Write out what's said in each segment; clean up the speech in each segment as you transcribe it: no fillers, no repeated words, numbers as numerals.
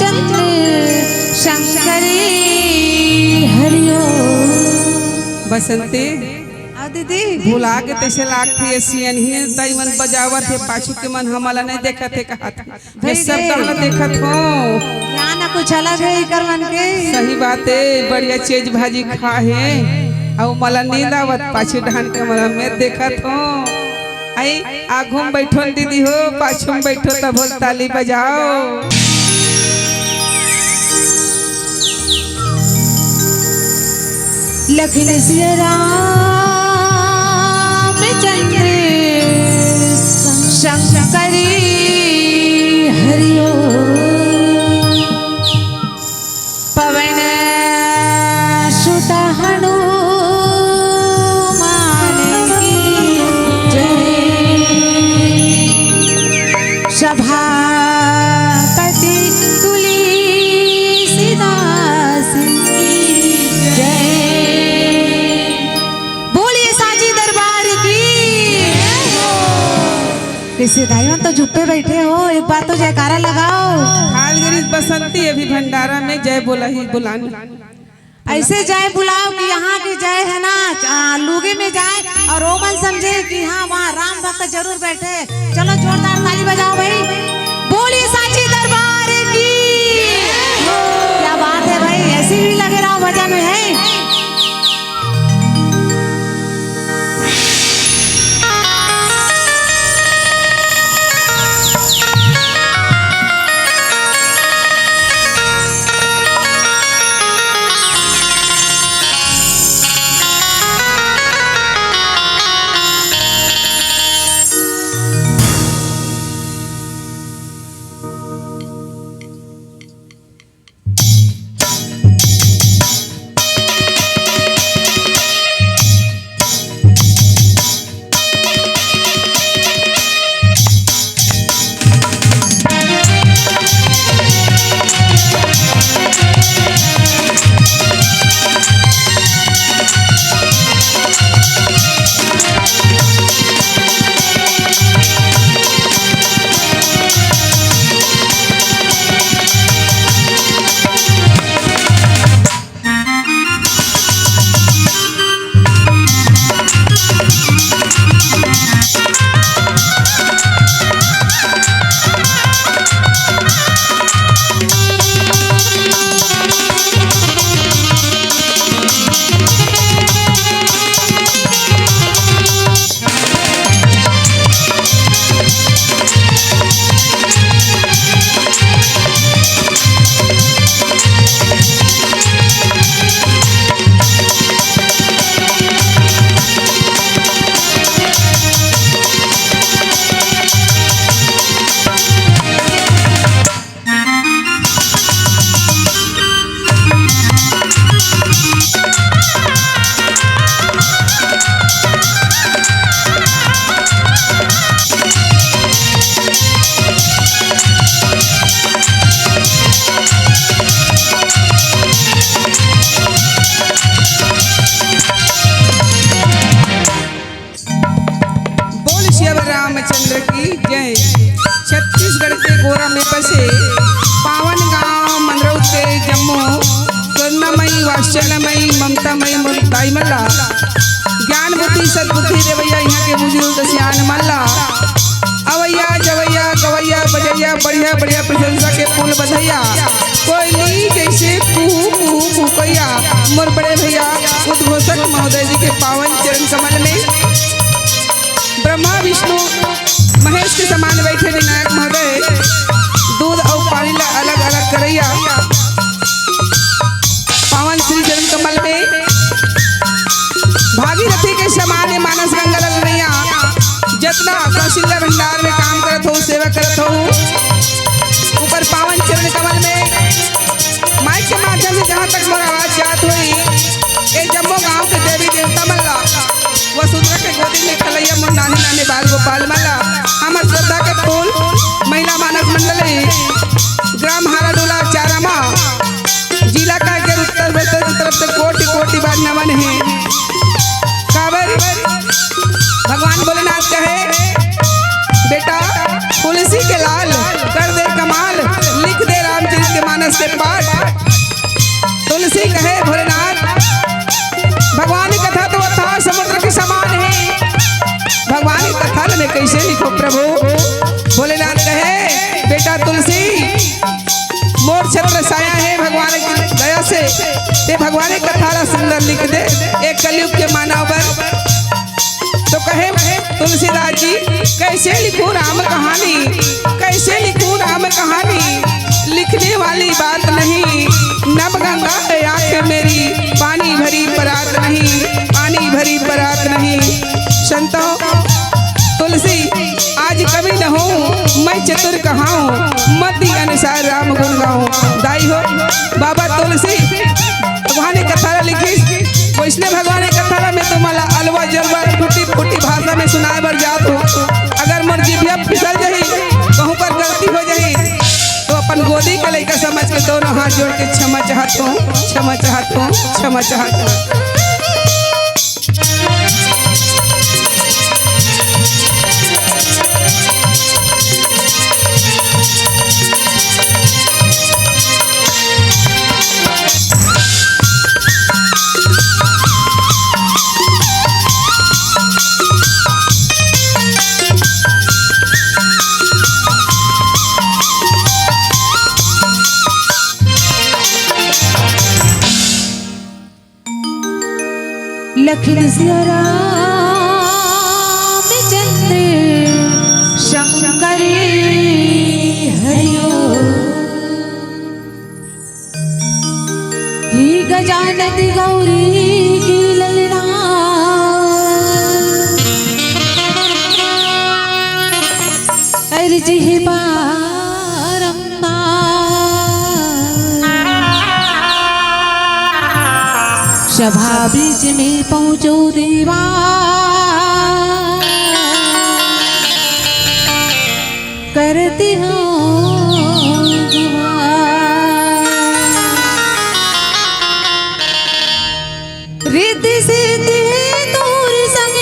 रामचंद्र शंकरी हरिओ। बसंती दीदी भुला के तैसे लागती सियन ही तई मन बजावत है पाछू के मन हमला नहीं देखत है कहा था मैं सब गाना देखत हो यहाँ ना कुछ अलग है कर मन के। सही बात है बढ़िया चीज भाजी खा है और मला नींद आवत पाछू ढान के मला मैं देखत हो आई आगू में बैठो दीदी हो पाछू में बैठो तब बोल ताली बजाओ। लखन सिया रामचंद्र शंकरी हरिओ। पवन सुत हनुमान की जय। सभापति तुलसीदास की जय। कैसे दाइयों तो चुप्पे बैठे हो एक बार तो जयकारा लगाओ। हालगिरी बसंती अभी भंडारा में जय बोला ही बुलानी ऐसे जय बुलाओ कि यहाँ की जय है ना लूगे में जाए और रोमन समझे कि हाँ वहाँ राम भक्त जरूर बैठे। चलो जोरदार ताली बजाओ भाई। बोलिए सांची दरबार की। क्या बात है भाई ऐसे भी लगे रहो भजन में है। रामचंद्र की जय। छत्तीसगढ़ के गोरा में बसे पावन गांव मनरऊ के जम्मू करुणामयी वात्सल्यमयी ममतामयी मुक्ताई मल्ला ज्ञान बुद्धि सद्बुद्धि देवैया यहाँ के बुजुर्ग सियान मल्ला अवैया जवैया गवैया बजैया बढ़िया बढ़िया प्रशंसा के पुल बधैया कोयली जैसे कुहू कुकैया मोर बड़े भैया उद्घोषक महोदय जी के पावन चरण कमल में ब्रह्मा विष्णु महेश के समान बैठे विनायक महोदय दूध और पानी ला अलग अलग करैया पावन श्री चरण कमल में भागीरथी के समान मानस गंगा ललैया जितना कौशल्या भंडार में काम करत हो सेवा करत हो ऊपर पावन चरण कमल में माइक के माध्यम से जहाँ तक मोर आवाज जात हुई ए जम्मू गांव के देवी देवता मल्ला वसुंधरा के गोदी में खलैया मोर नाने नाने बाल गोपाल मल्ला हमर श्रद्धा के फूल महिला मानस मंडली ग्राम हाराडोला चारामा जिला का के उत्तर उत्तर की तरफ से कोटि कोटि बार नमन है। काबर भगवान भोलेनाथ कहे बेटा तुलसी के लाल कर दे कमाल लिख दे रामचरित मानस एक पाठ तुलसी कहे भोलेनाथ भगवान की कथा तो अथाह समुद्र के समान है, भगवान की कथा में कैसे लिखो प्रभु। भोलेनाथ कहे बेटा तुलसी मोर छत्र छाया है भगवान की दया से, ते भगवान की कथा सुंदर लिख दे एक कलयुग के मानव पर। तो कहे तुलसीदास जी कैसे लिखूं राम कहानी, कैसे लिखूं राम कहानी, लिखने वाली बात नहीं, नब गंगा है आंख मेरी, पानी भरी परात नहीं, पानी भरी परात नहीं। संतो तुलसी आज कभी न हो मैं चतुर कहाऊं, मति अनुसार राम गुण गाऊं। दाई हो बाबा तुलसी भगवान की कथा लिखी, वैष्णव भगवान की कथा में तुम्हारा अलवा जलवा फूटी फूटी भाषा में सुनाए बर जात हो। अगर मोर जिभिया फिसल जाही कहूं पर गलती हो जाही तो अपन गोदी के लइका समझ के दोनों हाथ जोड़ के क्षमा चाहत हूं, क्षमा चाहत हूं, क्षमा चाहत हूं। लखन सिया रामचंद्र शंकर हरिओ, ही गजानन गौरी की ललना, अर्जी है सभा बीच में पहुँचो देवा, करती हूँ रिद्धि सिद्धि तोर संग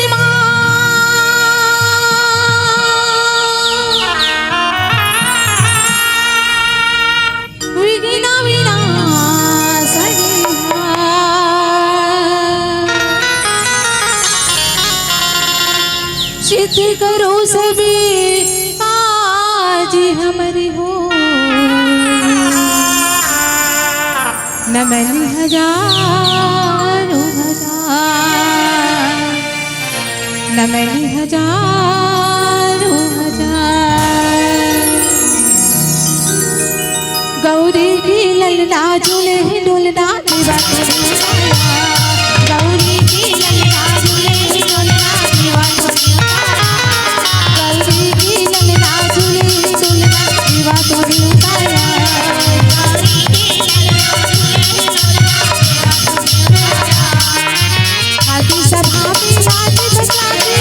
विघ्न विनाशनी सिद्ध करो सभी आज हमारी हो, नमन हजारों हजार, नमन हजारों हजार। गौरी की ललना झूले डोलना दीवा गौरी की ललना झूले डोलना दीवा, गौरी की ललना झूले डोलना दीवा तो उतारा, गौरी की ललना झूले डोलना दीवा तो उतारा। आदि सभा में लाज बचाते,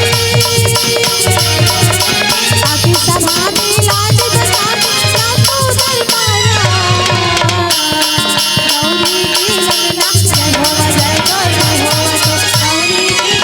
आदि सभा में लाज बचाते ना तो दरबारा, गौरी की ललना जय हो जय हो जय हो, गौरी की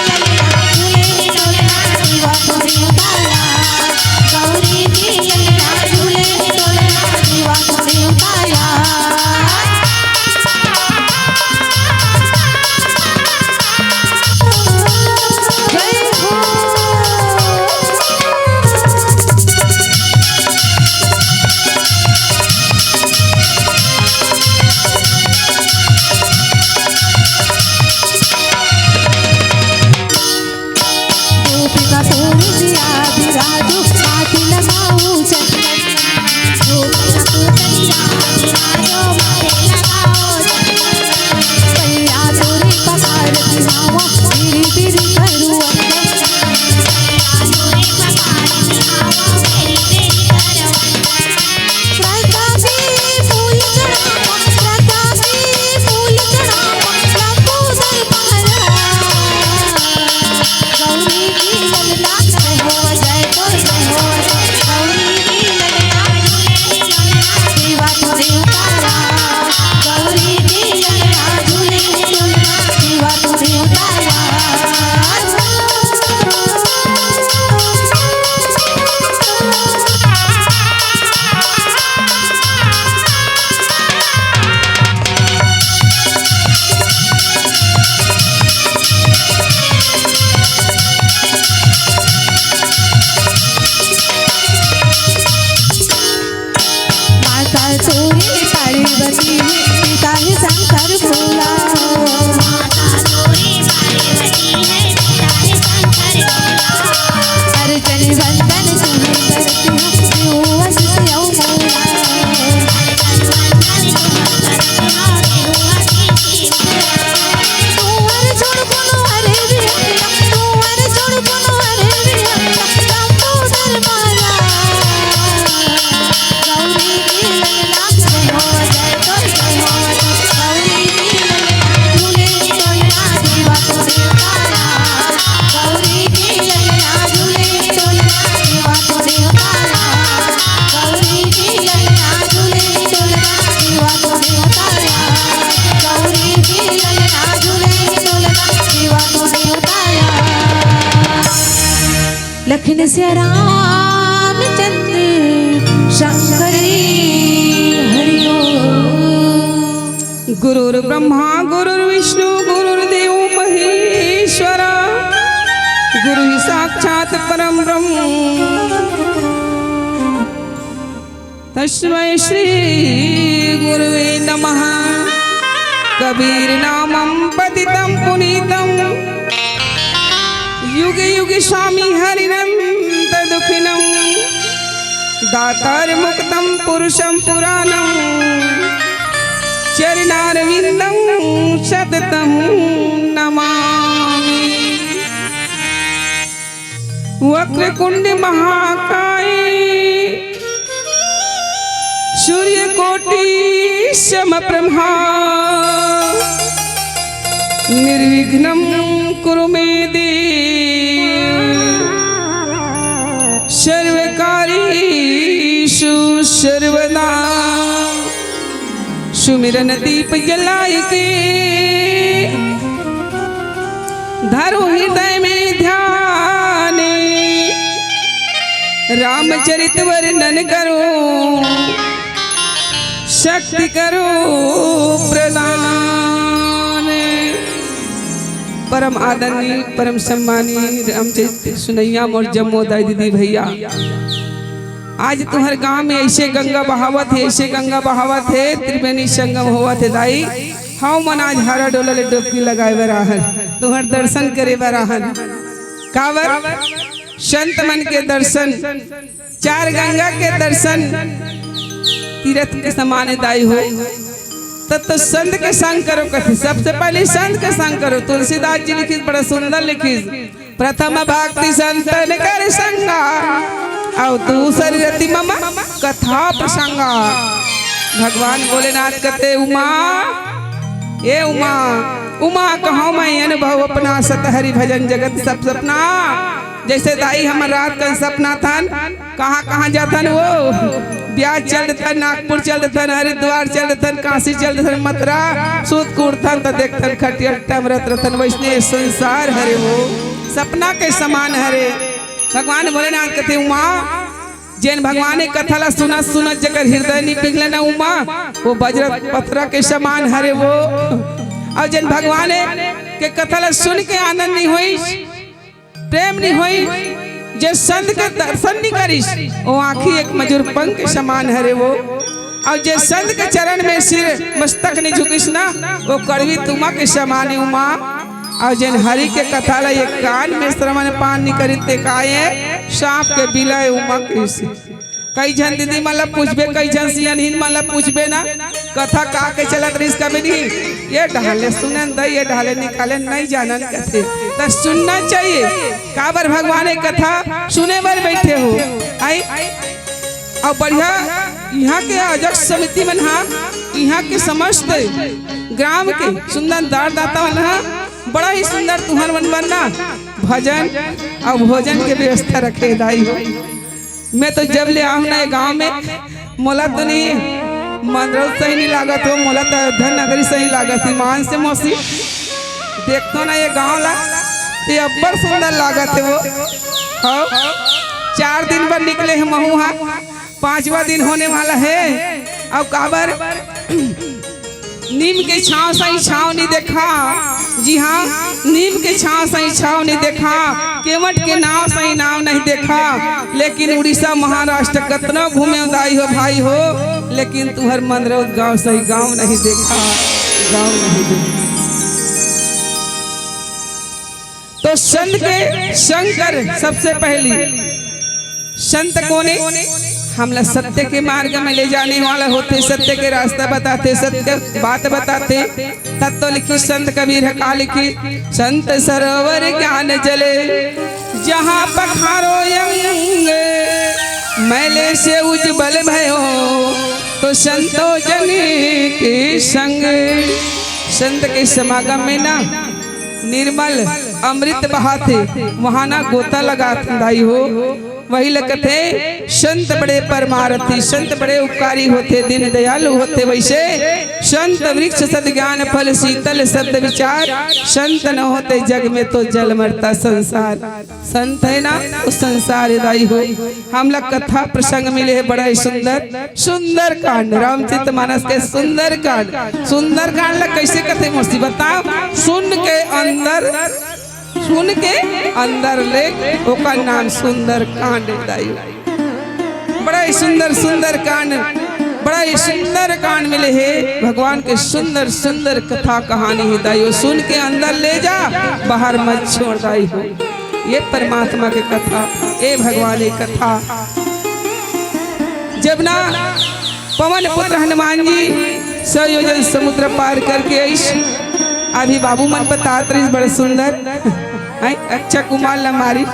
दूरी पार्वती पिता है शंकर भोला। अर्चन वंदन तुम्हें करती हूँ शिववश शिव मौला। तुअर छोड़ पुनो हरे बिहंगा, तुअर छोड़ पुनो हरे बिहंगा, लंबोदर माला। गौरी की ललना जय हो जय तो जय हो, गौरी की ललना झूले डोलना दीवा तो देवतारा। गौरी की ललना झूले डोलना दीवा तो देवतारा। गौरी की ललना झूले डोलना दीवा तो देवतारा। गौरी की ललना झूले डोलना दीवा तो देवतारा। लखन से रामचंद्र शंकरी हरिओ। गुरुर् ब्रह्मा गुरुर्विष्णु गुरुर्देव महेश्वरा। गुरु ही साक्षात परम ब्रह्म तस्मै श्री गुरुवे नमः। कबीर नामं पतितं पुनीतं युगे युगे स्वामी हरिनंद दुखिनं। दातार मुक्तं पुरुषं पुराणं चरणारविंदं सततं नमामि। वक्रकुंड महाकाय सूर्यकोटि समप्रभा। निर्विघ्नं कुरु मे देव सर्वकार्येषु सर्वदा। सुमिरन दीप जलाय के धरो हृदय में ध्यान। रामचरित वर्णन करो शक्ति करो प्रदान। परम आदरणीय परम सम्मानीय रामचरित सुनैया मोर जम्मोदय दीदी भैया, आज तुम्हारे गांव में ऐसे गंगा बहावत है, ऐसे गंगा बहावत है, त्रिवेणी संगम होवत है दाई। हाँ मन आज हरा डोला डुबकी लगाए बराहन, तुम्हारे दर्शन करे बराहन। कावर संत मन के दर्शन, चार गंगा के दर्शन तीर्थ के समान दाई हो। तो संत के संग करो कथी, सबसे पहले संत के संग करो। तुलसीदास जी लिखिस, बड़ा सुंदर लिखिस, प्रथम भक्ति संतन कर संगा और दूसरी रति मम कथा प्रसंगा। भगवान भोलेनाथ कहते उमा ए उमा, उमा कहो मैं अनुभव अपना, सतहरि भजन जगत सब सपना। जैसे दाई हमार रात का सपना था, कहाँ कहाँ जाता वो, ब्याज चल देता, नागपुर चल देता, हरिद्वार चल देता, काशी चल देता, मथुरा सूत कूड़ता तो देखता खटिया टमरत रतन। वैष्णव संसार हरे वो सपना के समान हरे। भगवान भोलेनाथ कहते उमा, जैन भगवान ने कथा ला सुना सुना जकर हृदय नहीं पिघले ना उमा, वो वज्र पत्थर के समान हरे वो। और जैन भगवान के कथा ला सुन के आनंद नहीं हुई, प्रेम नहीं हुई, जे संत के दर्शन नहीं करिस, वो आँखी एक मजूर पंख के समान हरे वो। और जे संत के चरण में सिर मस्तक नहीं झुकिस ना, वो कड़वी तुमा के समान है उमा। और जन हरि के कथा ला एक कान में श्रवण पान नहीं करी ते काये सांप के बिलय उमा के। कई जन दीदी मतलब पूछबे, कई जन सियनहीन मतलब पूछबे ना, कथा का के चलत रही कभी नहीं, ये ढाले सुनन दे, ये ढाले निकाले नहीं जानन कथे, तो सुनना चाहिए। काबर भगवान कथा सुने बर बैठे हो आई। और बढ़िया यहाँ के अध्यक्ष समिति में यहाँ के समस्त ग्राम के सुंदर दार दाता वाला बड़ा ही सुंदर तुहर मन बनना भजन और भोजन के व्यवस्था रखे दाई हो। मैं तो जब ले आऊँ ना ये गाँव में, मोला तो नहीं मंदरौत सही नहीं लागत हो, मोला तो धन नगरी सही लागत है। मान से मौसी देखो ना ये गाँव ला, ये अब्बर सुंदर लागत है वो। हाँ 4 दिन पर निकले हैं महू, हाँ 5वां दिन होने वाला है। अब काबर नीम के छांव सही छांव नहीं देखा, जी हाँ नीम के छांव सही छांव नहीं देखा, केवट के नाव सही नाव नहीं देखा। लेकिन उड़ीसा महाराष्ट्र कतना घूमे दाई हो भाई हो, लेकिन तुहर मंदरौत गांव सही गांव नहीं देखा, गांव नहीं देखा। तो संत के शंकर सबसे पहली संत कोने हमला सत्य के मार्ग में ले जाने वाला होते, सत्य के रास्ता बताते, सत्य बात बताते। तत्व लिखी संत कबीर का लिखी संत सरोवर ज्ञान जले जहाँ पखारो यंग मैले से उज्जवल भयो तो संतो जनी के संग। संत के समागम में ना निर्मल अमृत बहाते, वहां ना गोता लगाते दाई हो। वही लगते संत बड़े परमारथी, संत बड़े उपकारी होते, दिन दयालु होते। वैसे संत वृक्ष सद ज्ञान फल शीतल शब्द विचार, संत न होते जग में तो जल मरता संसार। संत है ना तो संसार दाई हो। हम लोग कथा प्रसंग मिले है बड़ा ही सुंदर सुंदर कांड, रामचरित मानस के सुंदर कांड। सुंदर कांड लग कैसे कथे मोसी बताओ। सुन के अंदर ले ओकर नाम सुंदर कांड दाई। बड़ा ही सुंदर सुंदर कांड, बड़ा ही सुंदर कांड मिले है भगवान के सुंदर सुंदर कथा कहानी है दाई। सुन के अंदर ले जा, बाहर मत छोड़ दाई हो। ये परमात्मा की कथा, ये भगवान की कथा। जब ना पवन पुत्र हनुमान जी 100 योजन समुद्र पार करके अभी बाबू मन बतात रही बड़े सुंदर अच्छा कुमार लमारी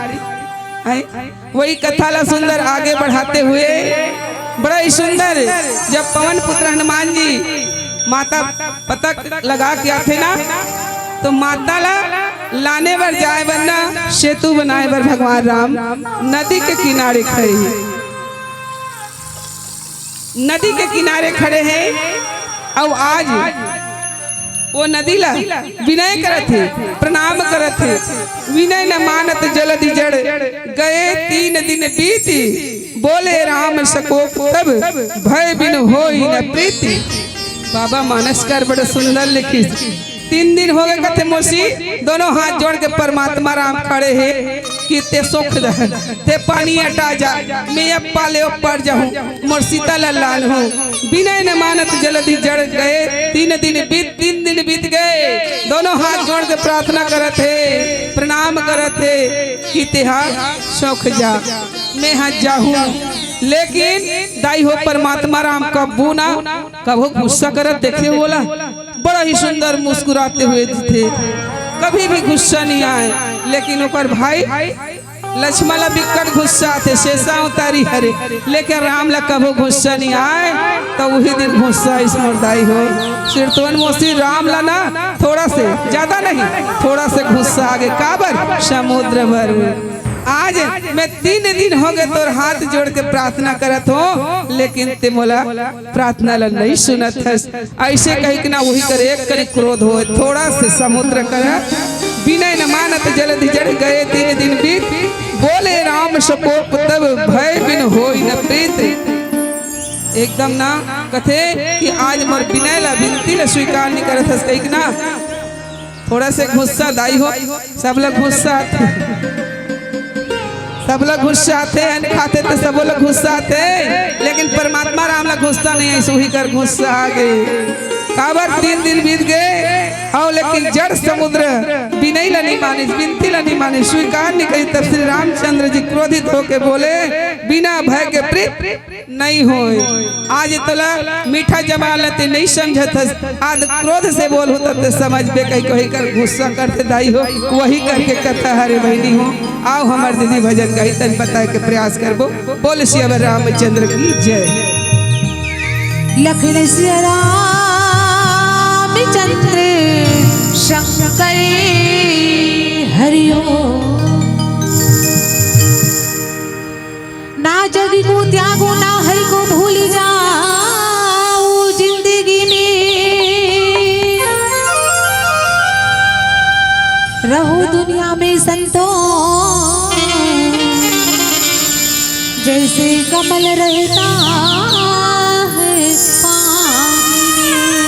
वही कथा ला सुंदर आगे बढ़ाते हुए बड़ा ही सुंदर। जब पवन पुत्र हनुमान जी माता पतक लगा के आते ना तो माता ला लाने बर जाए वरना सेतु बनाए बर भगवान राम नदी के किनारे खड़े हैं। नदी के किनारे खड़े हैं और आज वो नदी ला विनय करत है, प्रणाम करत है। विनय न मानत जलधि जड़ गए 3 दिन बीती बोले राम सको तब भय बिन होई न प्रीति। बाबा मानसकर बड़े सुंदर लिखी। 3 दिन हो गए कथे मोसी, दोनों हाथ जोड़ के परमात्मा राम खड़े हैं कि ते सुख दे, ते पानी हटा जा, मैं अब पाले ऊपर जाऊं, मोर सीता लाल हूँ। विनय न मानत जल्दी जड़ गए 3 दिन बीत गए। दोनों हाथ जोड़ के प्रार्थना करत है, प्रणाम करत है कि तेहार सुख जा, मैं हाथ जाऊं। लेकिन दाई हो परमात्मा राम कबू ना कबो गुस्सा करत देखे बोला। बड़ा ही सुंदर मुस्कुराते हुए थे, कभी भी गुस्सा नहीं आए। लेकिन ओकर भाई लक्ष्मण बिकट गुस्सा थे, शेषा उतारी हरे, लेकिन राम ला कबो गुस्सा नहीं आए। तो वही दिन गुस्सा इस मुर्दाई हो सिरतवन मोसी राम ला ना थोड़ा से ज्यादा नहीं, थोड़ा से गुस्सा आगे काबर समुद्र भर में। आज मैं 3 दिन हो गए तोर हाथ जोड़ के प्रार्थना करत हो, लेकिन ते मोला प्रार्थना ला नहीं सुनत है। ऐसे कही कि ना वही करे एक करी क्रोध हो, थोड़ा से समुद्र कर विनय न मानत जल्दी जड़ गए 3 दिन बीत बोले राम सकोप तब भय बिन होई न प्रीत। एकदम ना कथे कि आज मोर विनय ला विनती ला स्वीकार नहीं करत है। कही ना थोड़ा से गुस्सा दाई हो, सब लोग गुस्सा सब लोग गुस्सा आते हैं खाते तो सब लोग गुस्सा आते, लेकिन परमात्मा राम ला गुस्सा नहीं है। सुही कर गुस्सा आ गए काबर 3 दिन बीत गए और लेकिन जड़ समुद्र विनय ला नहीं माने, विनती ला नहीं माने, स्वीकार नहीं करी। तब श्री रामचंद्र जी क्रोधित होके बोले बिना भय के प्रीत नहीं होए। आज तोला मीठा जमाल ते नहीं समझत, आज क्रोध से बोल होता तो समझ बे कहीं कहीं कर गुस्सा करते दाई हो। वही करके कथा हरे बहनी हो। आओ हमार दीदी भजन गाई तन बताए के प्रयास करबो। बोल श्री रामचंद्र की जय। लखन सिया रामचंद्र शंकर हरिओ ना जग को त्यागो ना हरि को भूल जाओ जिंदगी में रहो दुनिया में संतो जैसे कमल रहता है पानी में।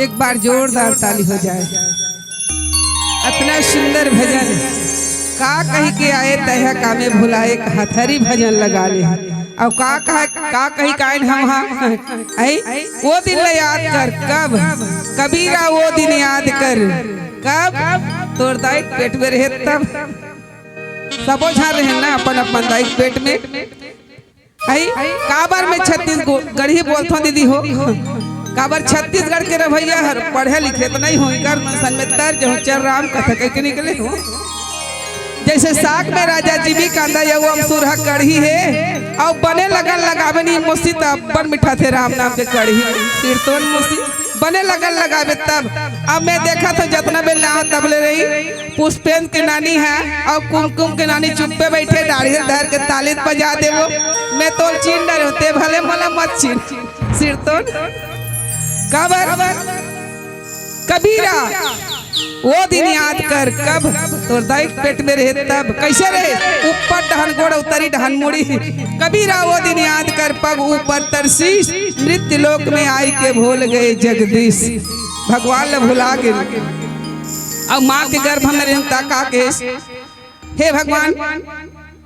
एक बार जोरदार ताली हो जाए। इतना सुंदर भजन का कही के आए तह कामे भुलाए हथरी भजन लगा ले और का कही कायन हम वो दिन ले याद कर कब कबीरा वो दिन याद कर कब तोर दाई पेट में रहे तब सबो झार रहे ना अपन अपन दाई पेट में काबर में छत्तीसगढ़ ही बोलता दीदी हो काबर छत्तीसगढ़ के रवैया हर पढ़े लिखे तो नहीं हो सन में तर्ज हो चल राम कथा कह के निकले हो जैसे साग में राजा जी भी कांदा या वो सुरहा कढ़ी है और बने लगन लगावे नहीं मोसी तब बन मिठा थे राम नाम के कढ़ी कीर्तन मोसी बने लगन लगावे तब अब मैं देखा तो जितना बेल ना तब ले रही पुष्पेंद्र की नानी है और कुमकुम के नानी चुप पे बैठे दाढ़ी धर के ताली बजा दे वो मैं तो चीन डर होते भले मला मत चीन कीर्तन कबर कबीरा वो दिन याद कर कब तोर दाई पेट में रहे तब कैसे रहे ऊपर डहन गोड़ उतरी डहन मुड़ी कबीरा वो दिन याद कर पग ऊपर तरसीस मृत्यु लोक में आई के भूल गए जगदीश भगवान ले भुला गए अब माँ के गर्भ में रहता का केस हे भगवान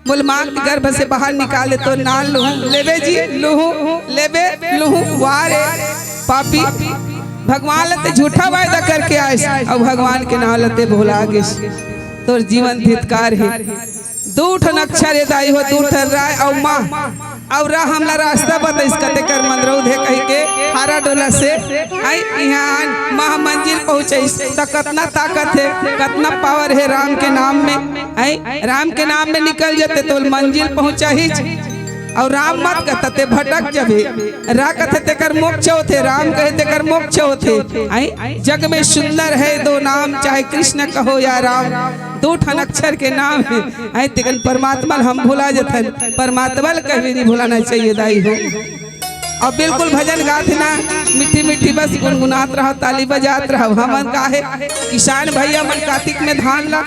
बोल माँ के गर्भ से बाहर निकाले तो नाल लूहू लेबे जी लूहू लेबे लूहू वारे पापी भगवान लते झूठा वायदा करके आए और भगवान के नाम लते भुला गे तोर जीवन धितकार है दूठ अक्षर दाई हो दूठ राय और माँ और हमला रास्ता बताइस कते कर मंदरौध है कही के हारा डोला से आई यहाँ माँ मंजिल पहुँचाइस तो कितना ताकत है कितना पावर है राम के नाम में आई राम के नाम में निकल जाते तो मंजिल पहुँचा ही और राम मत कहते भटक जबे रा कहते कर मोक्ष होते राम कहते कर मोक्ष होते आई जग में सुंदर है दो नाम चाहे कृष्ण कहो या राम दो ठन अक्षर के नाम है आई तिकन परमात्मा हम भुला जथन परमात्मा कभी नहीं भुलाना चाहिए दाई हो और बिल्कुल भजन गाते ना मिट्टी मिट्टी बस गुनगुनात रहो ताली बजात रहो हमन का है किसान भैया मन कार्तिक में धान ला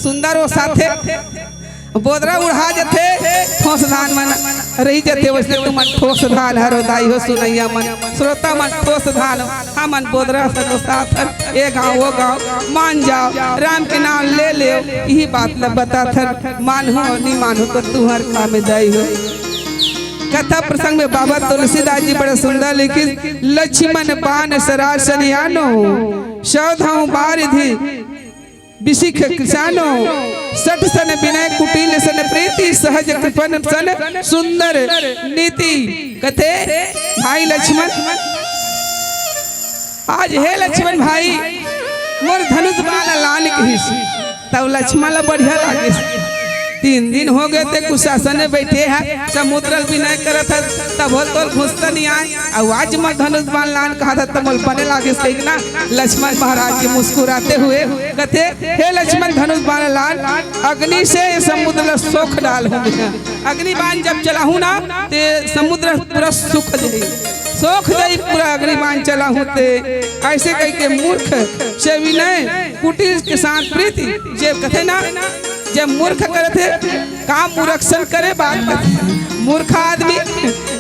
सुंदर वो साथे बोदरा उड़ा जथे ठोस धान मन रही जथे वैसे तुम ठोस धान हरो दाई हो सुनैया मन श्रोता मन ठोस धान हमन बोदरा सको साथ ए गाँव वो गाँव मान जाओ राम के नाम ले ले यही बात ल बता थर मानू और नहीं मानू तो तू हर काम में दाई हो कथा प्रसंग में बाबा तुलसीदास जी बड़ा सुंदर लिखित लक्ष्मण बाण सरासनियानो सौधाऊ बारिधि बिसिख किसानो सठ सन विनय कुटिल सन प्रीति सहज कृपन सन सुंदर नीति कथे भाई लक्ष्मण आज हे लक्ष्मण भाई मोर धनुष बाला लाल की तब लक्ष्मण ला बढ़िया लागे 3 दिन हो गए थे कुशासन में बैठे हैं समुद्र विनय करत तब तो घुसता नहीं आए और आज मैं धनुष बाण लान कहा था तब बने लागे ना लक्ष्मण महाराज के मुस्कुराते हुए कहते हे लक्ष्मण धनुष बाण लान अग्नि से समुद्र सुख डाल अग्नि बाण जब चलाहू ना ते समुद्र पूरा सुख दे सोख दई पूरा अग्नि बाण चला होते ऐसे कह के मूर्ख से विनय कुटिल के साथ प्रीति जब कथे ना जब मूर्ख करते काम मूर्खसन करे बात मूर्ख आदमी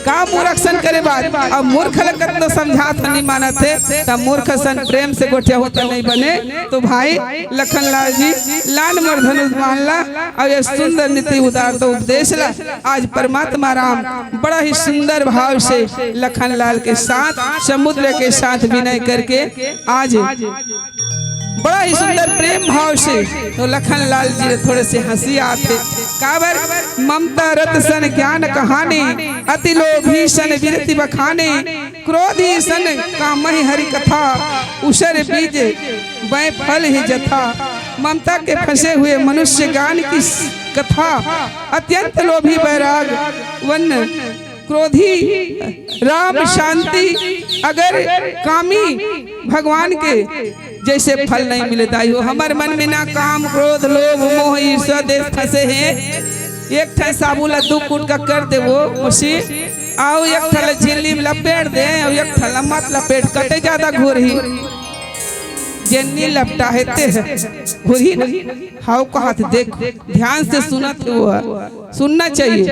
काम मूर्खसन करे बात अब मूर्ख लगत तो समझात नहीं मानते तब मूर्ख सन प्रेम से गोठिया होता नहीं बने तो भाई लखनलाल जी लाल मोर धनुष मानला और ये सुंदर नीति उदार तो उपदेश ला आज परमात्मा राम बड़ा ही सुंदर भाव से लखनलाल के साथ समुद्र के साथ विनय करके आज बड़ा ही सुंदर प्रेम भाव से तो लखनलाल जी ने थोड़े से हंसी आते काबर ममता रत सन ज्ञान कहानी अति लोभी सन विरति बखाने क्रोधी सन कामहि हरि कथा उसर बीज वै फल ही जथा ममता के फंसे हुए मनुष्य ज्ञान की कथा अत्यंत लोभी बैराग वन क्रोधी राम शांति अगर कामी भगवान के जैसे फल नहीं मिले दाई हो हमारे मन में ना काम क्रोध लोभ मोह ईर्ष्या देश फंसे हैं एक ठन साबुला 2 कूट का कर दे वो मुसी आओ एक ठन झिल्ली में लपेट दे और एक ठन मत लपेट कटे ज्यादा घुरही जेन्नी लपटा है ते घुरही ना हाउ का हाथ देख ध्यान से सुनत हो सुनना चाहिए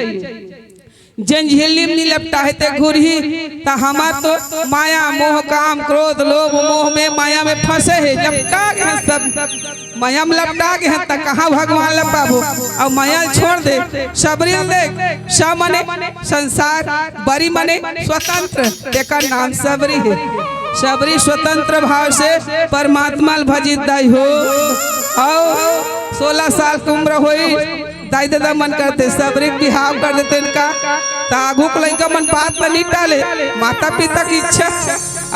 जंझिल्ली में लपटा है ते घुरही ता हमार तो माया मोह काम क्रोध लोभ मोह में माया में फंसे है लपटा गए हैं सब माया में लपटा गए हैं ता कहाँ भगवान लपाबो और माया छोड़ दे सबरी देख स मने संसार बरी मने स्वतंत्र तेकर नाम सबरी है सबरी स्वतंत्र भाव से परमात्मा भजित दाई हो और 16 साल की उम्र हुई दाई दादा मन करते सबरी बिहाव कर देते इनका तागू को लड़का मन बात पर नहीं डाले माता पिता की इच्छा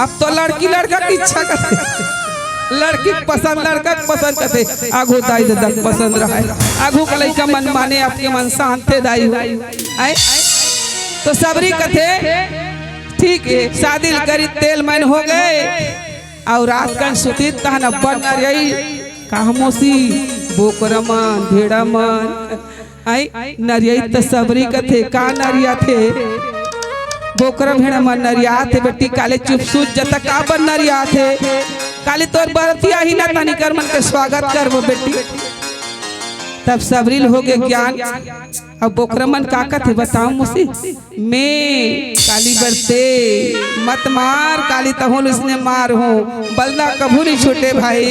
अब तो लड़की लड़का की इच्छा करते लड़की पसंद लड़का पसंद करते आगू दाई दादा पसंद रहा है आगू का लड़का मन माने आपके मन शांत थे दाई आए तो सबरी कथे ठीक है शादी करी तेल मैन हो गए और रात का सुती तहना बन रही कामोसी बोकरमन भेड़ामन आई नरिया तो सबरी कथे का नरिया थे बोकरा भेड़ा मन नरिया थे बेटी काले चुप सूझ जता का बन नरिया थे काले तोर बरतिया ही ना तनी कर मन के स्वागत कर वो बेटी तब सबरील हो गए ज्ञान अब बोकरमन काका थे बताओ मुझसे मैं काली बरते मत मार काली तहोल उसने मार हो बलदा कभू नहीं छोटे भाई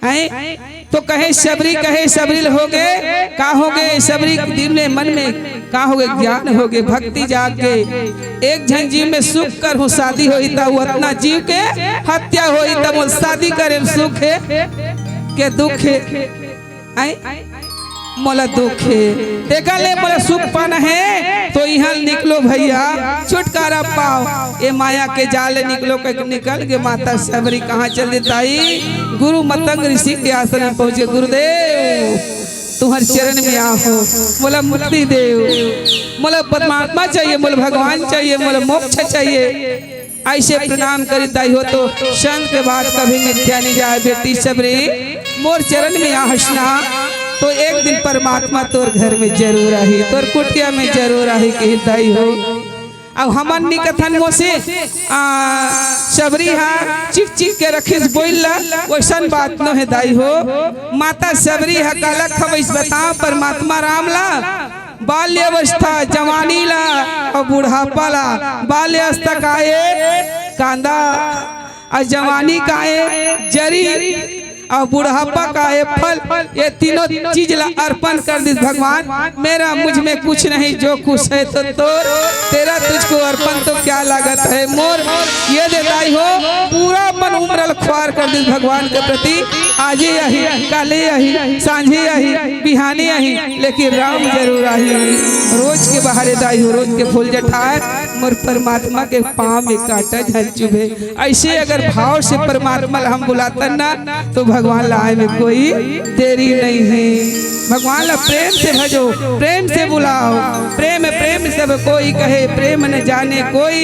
हैं तो कहे सबरील हो गए का हो गए सबरी दिल में मन में का हो गए ज्ञान हो गए भक्ति जाग गए एक झन जीव में सुख कर हो शादी होई ता वो अपना जीव के हत्या होई तब वो शादी करे सुख है के दुख है मोला दुख है देखा ले मोला सुख पाना है तो यहाँ निकलो भैया छुटकारा पाओ ये माया के जाल निकलो निकल के माता सबरी कहाँ चल देताई गुरु मतंग ऋषि के आसन में पहुंचे गुरुदेव तुम्हारे चरण में आहो मोला मुक्ति देव मोला परमात्मा चाहिए मोला भगवान चाहिए मोला मोक्ष चाहिए ऐसे प्रणाम करिताई हो तो संत के बाद कभी मिथ्या नहीं जाए बेटी सबरी मोर चरण में आ हंसना तो एक दिन परमात्मा तोर घर में जरूर आई तोर कुटिया में जरूर आई कहताई हो अब हमन नी कथन मोसे सबरी हा चिक चिक के रखिस बोइला वैसन बात न है दाई हो माता सबरी हा काला खबइस बताओ परमात्मा राम ला बाल्य अवस्था जवानी ला और बुढ़ापा ला बाल्य अवस्था काए कांदा और जवानी काए जरी और बुढ़ापा का है फल ये तीनों चीज ला अर्पण कर दी भगवान मेरा मुझ में कुछ नहीं जो कुछ है तो तेरा तुझको अर्पण तो क्या लागत है मोर ये देताई हो पूरा मन उम्र ख्वार कर दी भगवान के प्रति आज ही आई काले आई सांझे आई बिहानी आई लेकिन राम जरूर आई रोज के बाहर दाई हो रोज के फूल जठाए मोर परमात्मा के पाँव में काटा झल चुभे ऐसे अगर भाव से परमात्मा हम बुलाते ना तो भगवान लाए में कोई देरी नहीं है भगवान ला प्रेम से भजो प्रेम से बुलाओ प्रेम प्रेम सब कोई कहे प्रेम न जाने कोई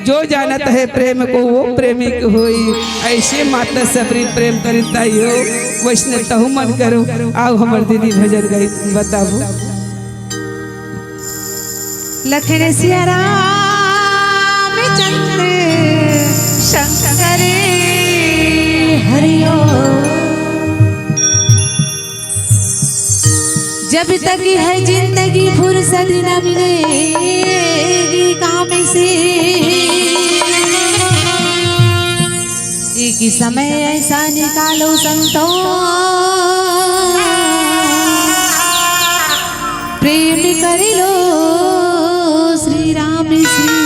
जो जानत है प्रेम को वो प्रेमिक होई ऐसे माता सबरी प्रेम करता हो वैष्णव तहु मन करो आओ हमार दीदी भजन गई बताओ लखन सिया राम चंद्र शंकर हरिओ जब तक है जिंदगी फुर्सत न मिलेगी काम से एक समय ऐसा निकालो संतों प्रेम कर लो श्री राम से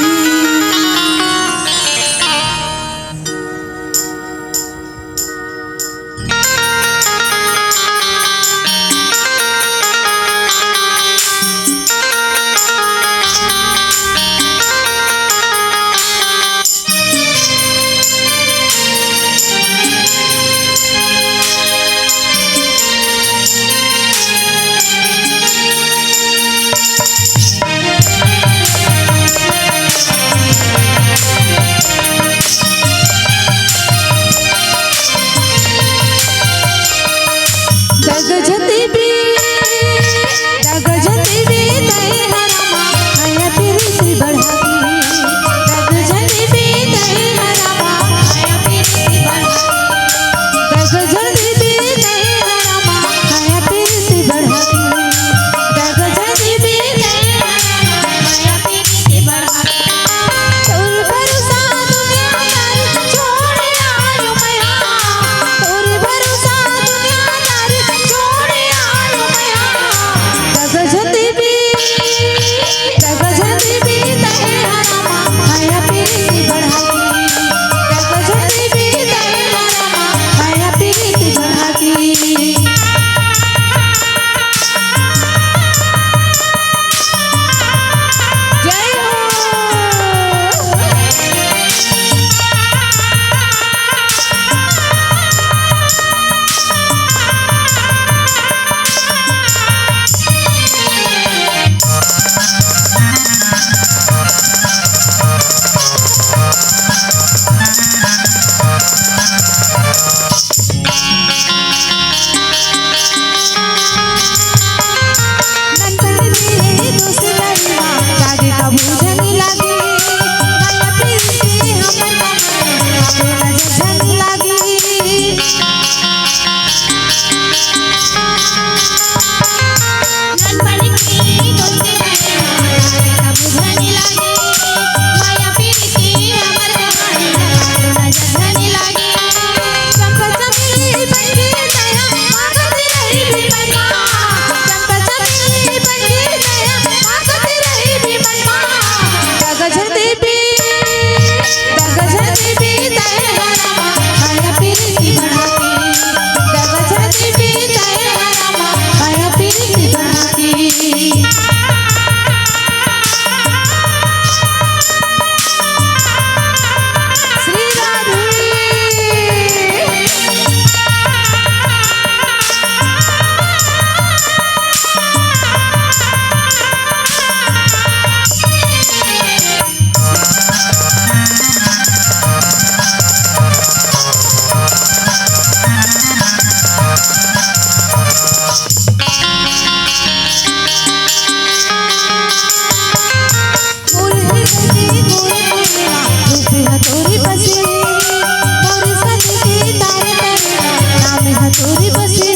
बसे मोर सखी के तारे तारे नाम है तोरी बसे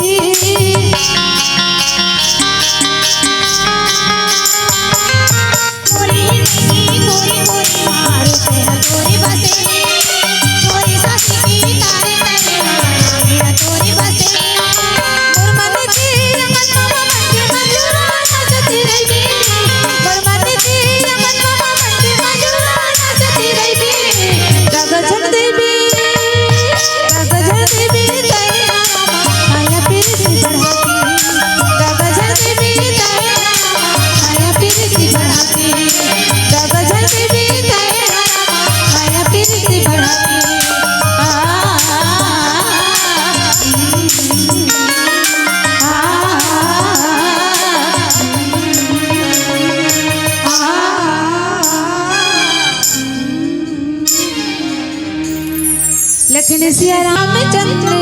लखन सिया रामचंद्र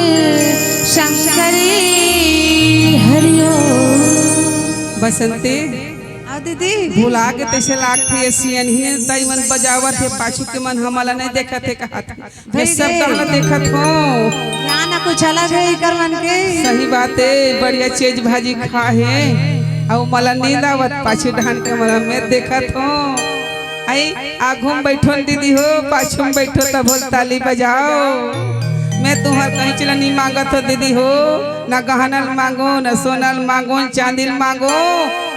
शंकरी हरिओ बसंती आ दीदी भुला के तैसे लागथे सियन ही तई मन बजावत है पाछू के मन हमला नहीं देखत है कहत मैं सब तहला देखत हो यहाँ ना कुछ अलग है कर मन के सही बात है बढ़िया चीज भाजी खा है और मला नींद आवत पाछू ढान के मला मैं देखत हो आई आगू में बैठो दीदी हो पाछू में बैठो तब बोल ताली बजाओ मैं तुम्हार कहीं चला नहीं मांगत हो दीदी हो ना गहनल मांगो ना सोनल मांगो चांदिल मांगो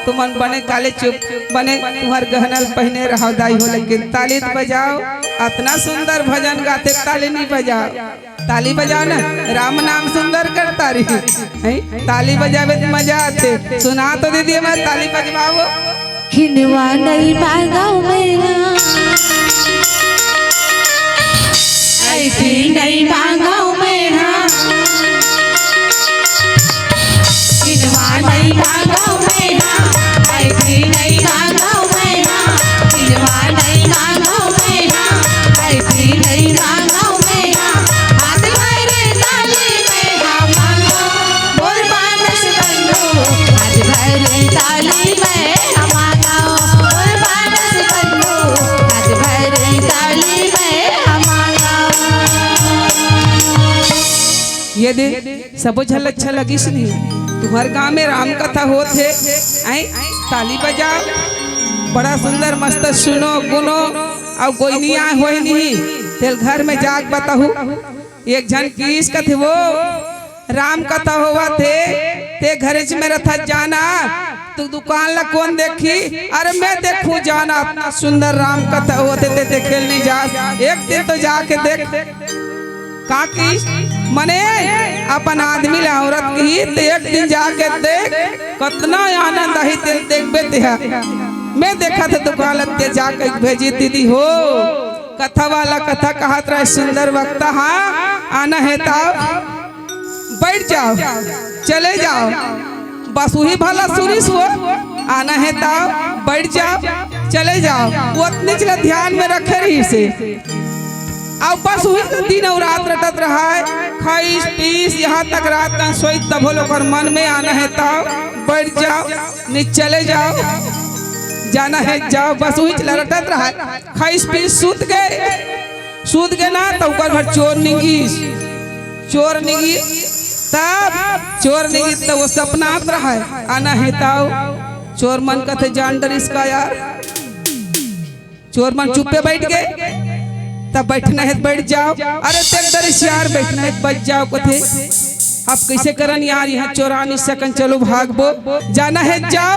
तुमन बने काले चुप बने तुम्हार गहनल पहने रहो दाई हो लेकिन ताली तो बजाओ इतना सुंदर भजन गाते ताली नहीं बजाओ ताली बजाओ ना राम नाम सुंदर करता रही ताली बजावे तो मजा आते सुना तो दीदी मैं ताली बजवाओ खिनवा नहीं मांगाओ मेरा ऐसी नहीं मांगाओ मेरा खिनवा नहीं मांगाओ मेरा ऐसी नहीं मांगाओ मेरा खिनवा नहीं मांगाओ मेरा ऐसी नहीं मांगाओ मेरा हाथ भरे ताली मेरा मांगो बोल बानस बंधु हाथ भरे ताली मेरा मांगाओ बोल बानस बंधु हाथ भरे ताली मेरा मांगाओ ये दे सब झल अच्छा लगिस नहीं तुम्हार गांव में राम कथा होते आई ताली बजाओ बड़ा सुंदर मस्त सुनो गुनो और कोई नहीं आए हो नहीं तेल घर में जाग बताहू एक जन किस कथे वो राम कथा हुआ थे ते घरे से मेरा था जाना तू दुकान ला कौन देखी अरे मैं देखूं जाना इतना सुंदर राम कथा होते ते खेलने जा एक दिन तो जाके देख का की मने अपन आदमी ला औरत की ते एक दिन जाके देख कितना आनंद आई ते देखबे ते मैं देखा था दुकान लते जाके भेजी दीदी हो कथा वाला कथा कहत रहे सुंदर वक्ता हाँ आना है तब बैठ जाओ चले जाओ बस वही भला सुनिस हो आना है तब बैठ जाओ चले जाओ वो इतने चला ध्यान में रखे रही से अब बस वही दिन और रात रटत रहा है खाइस पीस यहाँ तक रात का सोई तब लोग मन में आना है तब बैठ जाओ नहीं चले जाओ जाना है जाओ बस वही चला रटत रहा है खाइस पीस सूत गए ना तो ऊपर भर चोर निगी तब चोर निगी तो वो सपना रहा है आना है तब चोर मन का थे जान डर इसका यार चोर मन चुप्पे बैठ गए तब बैठना है बैठ जाओ अरे तेरे दरिश यार बैठना है बच जाओ कथे अब कैसे करन यार यहाँ चोरा नहीं सकन चलो भागबो जाना है जाओ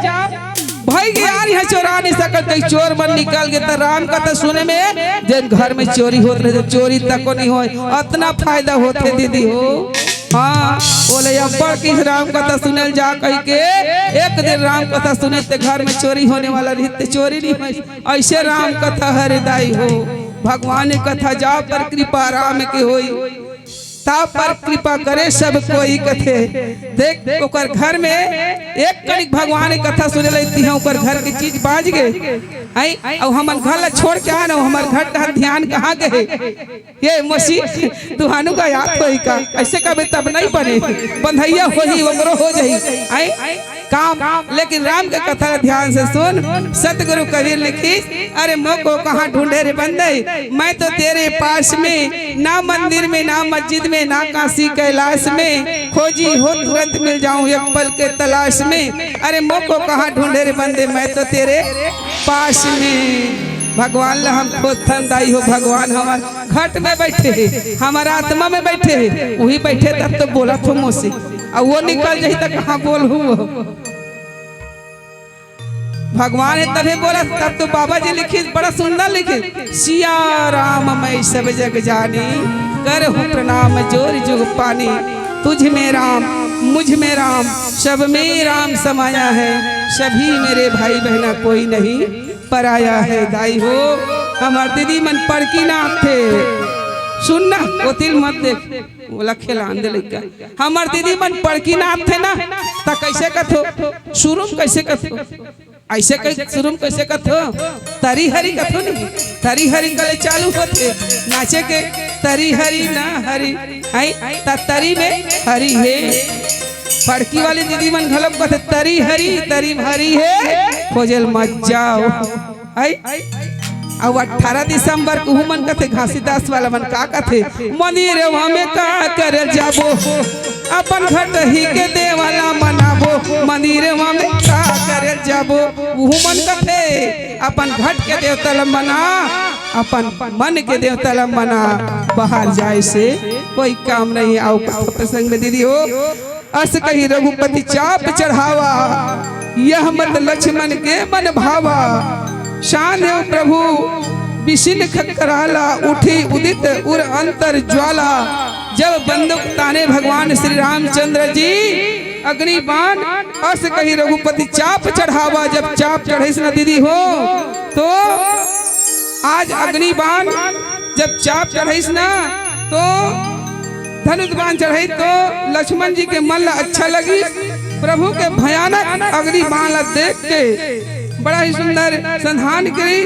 भाई यार यहाँ चोरा नहीं सकन कहीं चोर बन निकल गए तो राम का तो सुने में जब घर में चोरी होते रहे चोरी तक को नहीं हो इतना फायदा होते दीदी हो हाँ बोले अब्बड़ किस राम कथा सुनल जा कह के एक दिन राम कथा सुने ते घर में चोरी होने वाला रहते चोरी नहीं हो ऐसे राम कथा हृदय हो भगवान कथा जा पर कृपा राम के होई ता पर कृपा करे सब कोई कथे देख ओकर घर में एक कणिक भगवान कथा सुने लेती है ओकर घर की चीज बाज गए आई और हमर घर ला छोड़ के आना हमर घर का ध्यान कहाँ गए ये मसीह दुहानु का याद होई का ऐसे कभी तब नहीं बने बंधैया होई वमरो हो जाई आई काम लेकिन राम के कथा ध्यान से सुन सतगुरु कबीर लिखी अरे मोको कहाँ ढूंढे रे बंदे मैं तो तेरे पास में ना मंदिर में ना मस्जिद में ना काशी कैलाश में खोजी हो तुरंत मिल जाऊं एक पल के तलाश में अरे मोको कहाँ ढूंढे रे बंदे मैं तो तेरे पास में भगवान ला हम खुद दाई हो भगवान हमार घट में बैठे हमारा आत्मा में बैठे वही बैठे तब तो बोला थो मुझसे और वो निकल जाही तो कहाँ बोलू भगवान ने तभी बोला तब तो बाबा जी लिखी बड़ा सुंदर लिखे सिया राम मैं सब जग जानी कर हूँ प्रणाम जोर जुग पानी तुझ में राम मुझ में राम सब में राम समाया है सभी मेरे भाई बहना कोई नहीं पराया है दाई हो हमार दीदी मन पढ़ की ना थे सुनना वो तिल मत देख बोला खेलान दे लइका हमार दीदी मन पढ़ की ना थे ना ता कैसे कथो शुरू कैसे कथो ऐसे कैसे शुरू कैसे कथो तरी हरी कथो नहीं तरी हरी गले चालू होते नाचे के तरी हरी ना हरी आई ता तरी में हरी है पड़की वाली दीदी मन घलप कथे तरी हरी है खोजल मत जाओ आई और 18 दिसंबर को मन कथे घासीदास वाला मन का कथे मंदिर में का कर जाबो अपन घट ही के देवाला मनाबो मंदिर में का कर जाबो वो मन कथे अपन घट के देवता ला मना अपन मन के देवता ला मना बाहर जाए से कोई काम नहीं आओ प्रसंग में दीदी हो अस कही रघुपति चाप चढ़ावा यह मत लक्ष्मण के मन भावा शान प्रभु विशिन खकराला उठी उदित उर अंतर ज्वाला जब बंदूक ताने भगवान श्री रामचंद्र जी अग्नि बाण अस कही रघुपति चाप चढ़ावा जब चाप चढ़े न दीदी हो तो आज अग्नि बाण जब चाप चढ़े ना तो धनुष बाण चढ़े तो लक्ष्मण जी के मन अच्छा लगी प्रभु के भयानक अग्नि बाण देख के बड़ा ही सुंदर संधान करी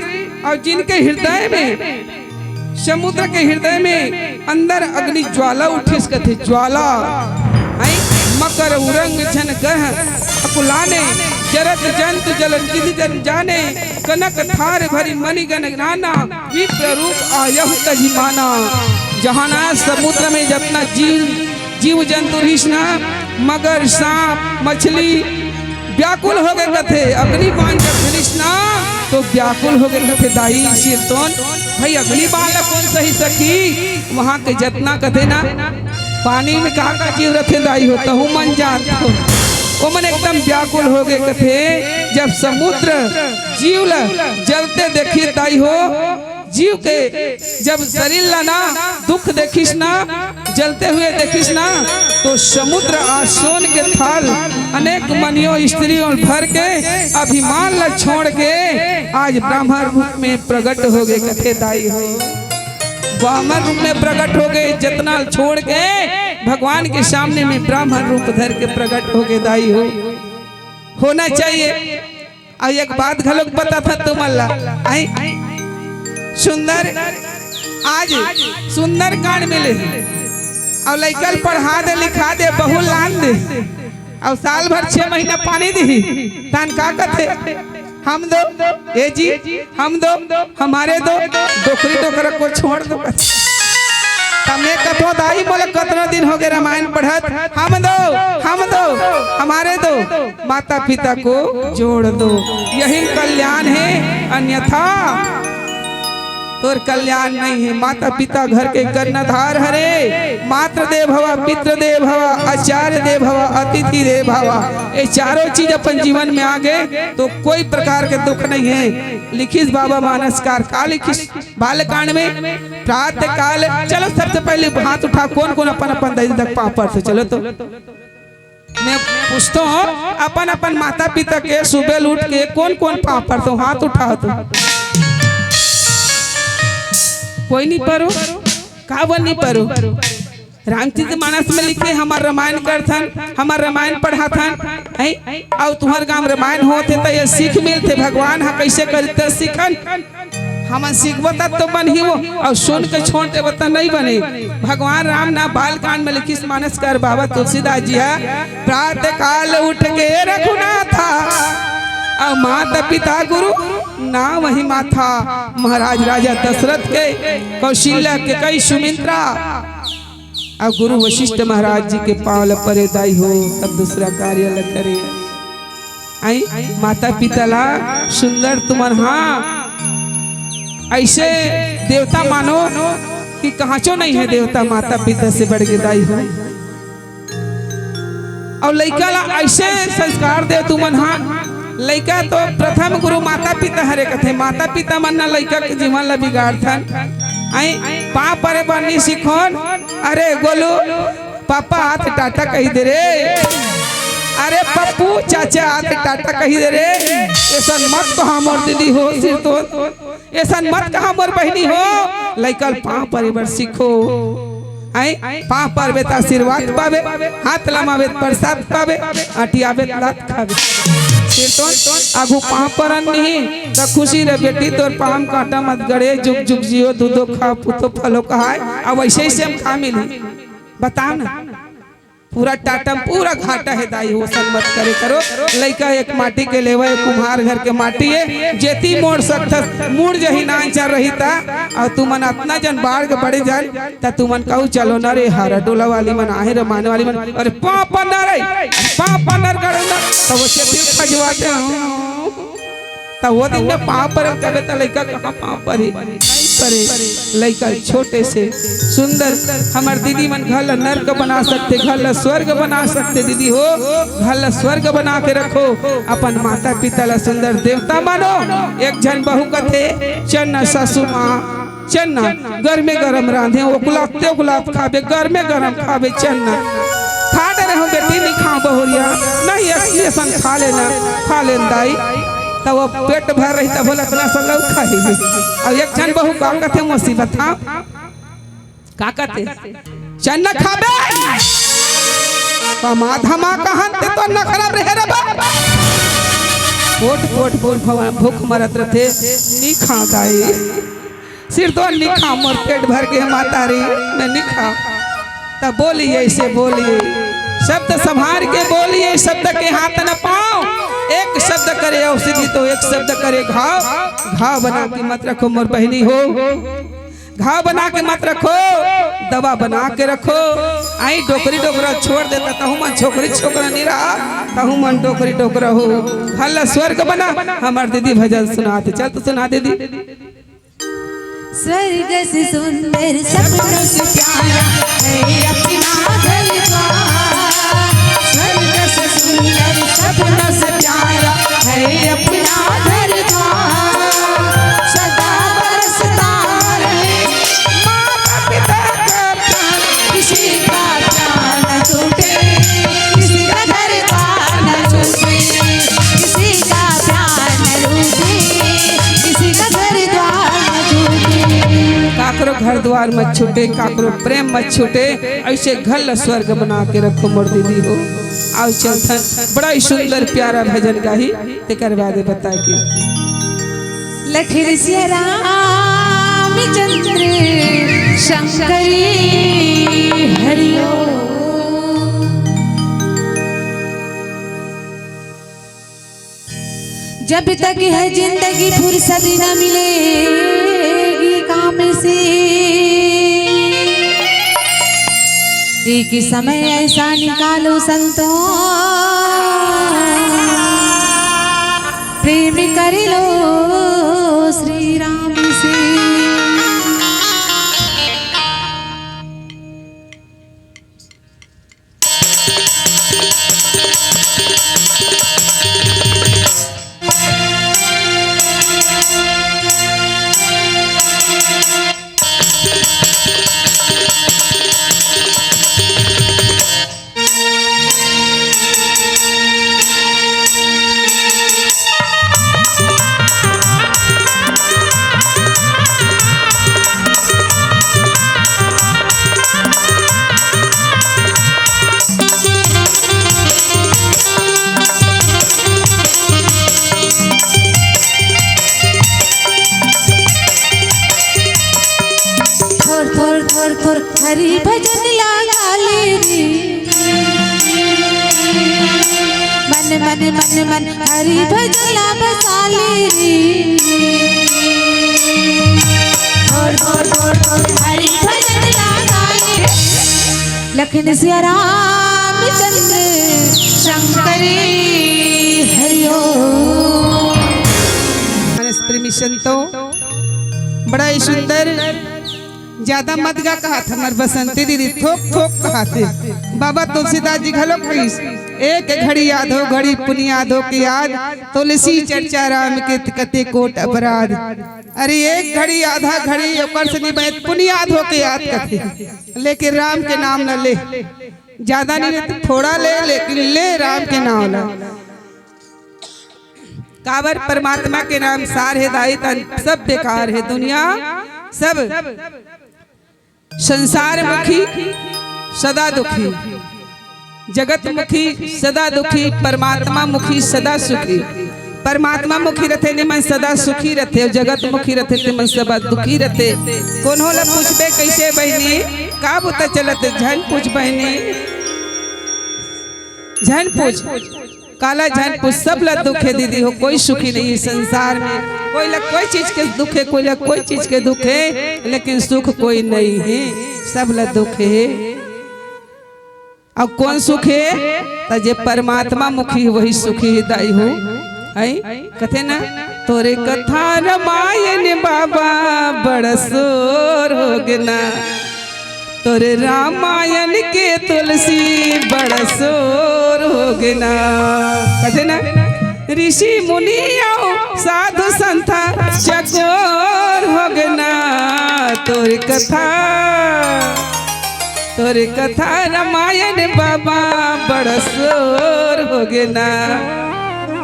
और जिनके हृदय में समुद्र के हृदय में अंदर अग्नि ज्वाला उठी थे ज्वाला मकर उरंग झन गह अकुलाने जरत जंतु जलन जन जाने कनक थार भरी मणि गण नाना विप्र रूप आयहु तजिमाना जहाना समुद्र में जितना जीव जंतु ऋषना मगर सांप मछली व्याकुल हो गए कथे अग्नि बाण जब कृष्णा तो व्याकुल हो गए कथे दाई सिरतोन भाई अग्नि बाण कौन सही सखी वहां के जितना कथे ना पानी में कहा का जीव रखे दाई होता हूँ मन जानता हूँ वो मन एकदम व्याकुल हो गए कथे जब समुद्र जीव जलते देखी दाई हो जीव के जब शरीर लाना दुख देखिस ना जलते हुए देखिस ना तो समुद्र आसोन के थाल अनेक मनियों स्त्रियों भर के अभिमान ला छोड़ के आज ब्राह्मण रूप में प्रकट हो गए कथे दाई हो ब्राह्मण रूप में प्रकट हो गए जितना छोड़ के भगवान के सामने में ब्राह्मण रूप धर के प्रकट हो गए दाई हो होना चाहिए और एक बात घलोक पता था तुम अल्लाह आई सुंदर आज सुंदर कांड मिले और लइकल पढ़ा दे लिखा दे बहु लान दे और साल भर 6 महीना पानी दी तान का कथे हम दो ए जी हम दो हमारे दो डोकरी डोकरा को छोड़ दो तमे कथो दाई बोले कितना दिन हो गए रामायण पढ़त हम दो हमारे दो माता पिता को जोड़ दो यही कल्याण है अन्यथा तोर कल्याण नहीं है माता पिता घर के कर्णधार हरे मातृ देव भवा पितृ देव भवा आचार्य देव भवा अतिथि देव भवा ये चारों चीज अपन जीवन में आ गए तो कोई प्रकार के दुख नहीं है लिखिस बाबा मानसकार का लिखिस बालकांड में प्रातः काल चलो सबसे पहले हाथ उठा कौन कौन अपन अपन दही तक पापड़ से चलो तो मैं पूछता हूँ अपन अपन माता पिता के सुबह उठ के कौन कौन पापड़ तो हाथ उठा तो कोई नहीं परो का बन नहीं परो रामचरित मानस में लिखे हमार रामायण करथन, हमार रामायण पढ़ाथन है और तुम्हार गांव रामायण होते तो ये सीख मिलते भगवान हा कैसे करते सीखन हम सीखबता तो बन ही वो और सुन के छोड़ दे बता नहीं बने। भगवान राम ना बाल कांड में लिखी मानस कर बाबा तुलसीदास जी है प्रातः काल उठ के रघुनाथा और माता पिता गुरु ना वही माथा महाराज राजा दशरथ के कौशल्या के कई सुमित्रा और गुरु वशिष्ठ महाराज जी के पावल परे दाई हो तब दूसरा कार्य ल करे आई माता पिता ला सुंदर तुमन हाँ ऐसे देवता मानो कि कहाचो नहीं है देवता माता पिता से बढ़ के दाई हो और लइका ला ऐसे संस्कार दे तुमन हाँ लइका तो प्रथम गुरु माता पिता हरे कथे माता पिता मन ना लइका के जीवन ला बिगाड़थन आई पा परे बनी सिखोन अरे गोलू पापा हाथ टाटा कही दे रे अरे पप्पू चाचा हाथ टाटा कही दे रे ऐसा मत कहा मोर दीदी हो सिर तो ऐसा मत कहा मोर बहनी हो लइकल पा परिवार सीखो आई पा पर बेटा आशीर्वाद पावे हाथ लमावे प्रसाद पावे आटियावे लात खावे सिर तो आगू पा परन नहीं त खुशी रे बेटी तोर पाम काटा मत गड़े जुग जुग जियो दूधो खा पुतो फलो कहाय अब वैसे ही से हम खा मिली बताओ ना पूरा टाटम पूरा घाटा है दाई हो सन मत करे करो लइका एक माटी के लेवे कुम्हार घर के माटी है जेती मोड़ सकता मुड़ जही ना चल रही था और तुमन अपना जन बाढ़ के बड़े जान ता तुमन कहू चलो न रे हारा डोला वाली मन आहे रे माने वाली मन अरे पापा न रे पापा न कर ना तो वो चेती खजवाते तो वो दिन में पाप पर कबे त लइका कहां पाप पर ही परे लइका छोटे से सुंदर हमार दीदी मन घर नर्क बना सकते घर स्वर्ग बना सकते दीदी हो घर स्वर्ग बना के रखो अपन माता पिता ला सुंदर देवता मानो एक जन बहू कथे चन्ना सासू माँ चन्ना घर में गरम रांधे उगलाते उगलात खावे घर में गरम खावे चन्ना खा डे रहो बेटी नहीं खाओ बहुरिया नहीं ऐसा खा लेना दाई तो वो पेट भर रही तो बोला इतना सब लोग खाएगी और एक जन बहू का कहते मुसीबत था का कहते चन्ना खाबे कमा धमा कहते तो न खराब रहे रे बाबा पोट पोट बोल भूख मरत रहे नहीं खा गाई सिर तो नहीं खा मोर पेट भर के माता रे मैं नहीं खा तब बोली ऐसे बोलिए शब्द संभार के बोलिए शब्द के हाथ न पाओ एक शब्द करे औषधि तो एक शब्द करे घाव घाव बना के मत रखो मोर बहनी हो घाव बना के मत रखो दवा बना के रखो आई डोकरी डोकरा छोड़ देता तहु मन छोकरी छोकरा नहीं रहा तहु मन डोकरी डोकरा हो हल्ला स्वर्ग बना हमार दीदी भजन सुनाते चल तो सुना दीदी स्वर्ग से सुंदर सपनों से प्यारा है अपना घर द्वार स्वर्ग से सुंदर सपनों से प्यारा है अपना घर द्वार सदा बरसता रहे माता पिता का प्यार किसी का प्यार न छूटे किसी का घर द्वार न छूटे किसी का प्यार न रूठे किसी का घर द्वार न छूटे काकरो घर द्वार मत छूटे काकरो प्रेम मत छूटे ऐसे घर स्वर्ग बना के रखो मोर दीदी हो आओ चलथन बड़ा ही सुंदर प्यारा भजन गाही ते करवा दे बता के लखिर से रामचंद्र शंकरी हरिओ जब तक है जिंदगी फुर्सत न मिलेगी काम से एक समय ऐसा निकालो संतों प्रेम कर लो श्री राम से थोर थोर हरि भजन लगा ले रे मन मन मन मन हरि भजन ला बसा ले रे थोर थोर थोर थोर हरि भजन लगा ले लखन सिया राम चंद्र शंकरी हरिओ। प्रेमी संतों, बड़ा ही सुंदर, ज्यादा मत गा कहा था हमार बसंती दीदी, थोक थोक कहा थे बाबा तुलसीदास जी घलो कहीस एक घड़ी याद हो घड़ी पुण्य याद हो के याद तुलसी चर्चा राम के कते कोट अपराध। अरे एक घड़ी आधा घड़ी ओकर से नहीं बहत पुण्य याद हो के याद करते, लेकिन राम के नाम न ले, ज्यादा नहीं ले थोड़ा ले, लेकिन ले राम के नाम ला। काबर परमात्मा के नाम सार है दाई तन सब बेकार है, दुनिया सब संसार मुखी सदा दुखी, जगत मुखी सदा दुखी, परमात्मा मुखी सदा सुखी। परमात्मा मुखी रहते निमन सदा सुखी रहते, और जगत मुखी रहते निमन सदा दुखी रहते। कोनो ला पूछबे कैसे बहनी का पता चलत, झन पूछ बहनी झन पूछ काला झन पूछ, सब ला दुख है दीदी हो, कोई सुखी नहीं है संसार में, कोई ला कोई चीज के दुख है, कोई ला कोई चीज के दुख है, लेकिन सुख कोई नहीं है, सब ला दुख है। अब कौन सुख है? तजे परमात्मा मुखी वही सुखी दाई हो। आई कथे ना तोरे कथा रामायण बाबा बड़ा शोर हो गना, तोरे रामायण के तुलसी बड़ा शोर हो गना। कथे ना ऋषि मुनि आओ साधु संता चकोर हो गना, तोरे कथा रामायण बाबा बड़ा शोर हो गना।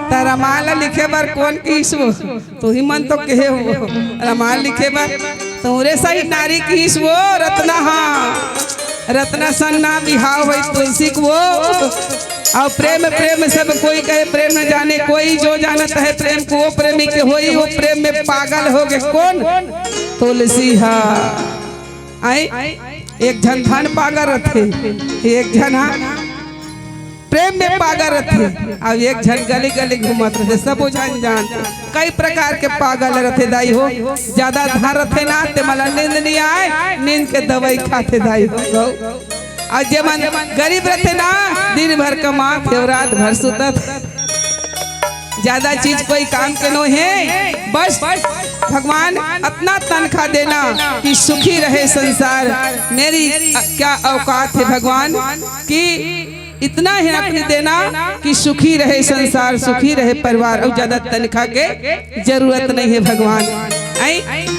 तारा माला लिखे बार कौन किस वो, तू ही मन तो कहे वो रामायण लिखे बार तोरे सही नारी किस वो रत्ना, हाँ रत्ना सन्ना बिहाव है तुलसी को वो। और प्रेम प्रेम सब कोई कहे प्रेम न जाने, कोई जो जानता है प्रेम को वो प्रेमी के होई, वो प्रेम में पागल हो गए कौन? तुलसी। हाँ आई एक जन धन पागल रहते, एक जन प्रेम में पागल रहते, अब एक जन गली गली घूमत रहते, सब जान जानते कई प्रकार के पागल रहते दाई हो। ज्यादा धार रहते ना ते मला नींद नहीं आए, नींद के दवाई खाते दाई हो। और जमन गरीब रहते ना दिन भर कमाते और रात भर सुतत, ज्यादा चीज कोई काम के नो है, बस भगवान अपना तनख्वाह देना कि सुखी रहे संसार। मेरी क्या औकात है भगवान कि इतना ही अपनी देना कि सुखी रहे संसार, सुखी रहे परिवार, और ज्यादा तनख्वाह के जरूरत नहीं है भगवान।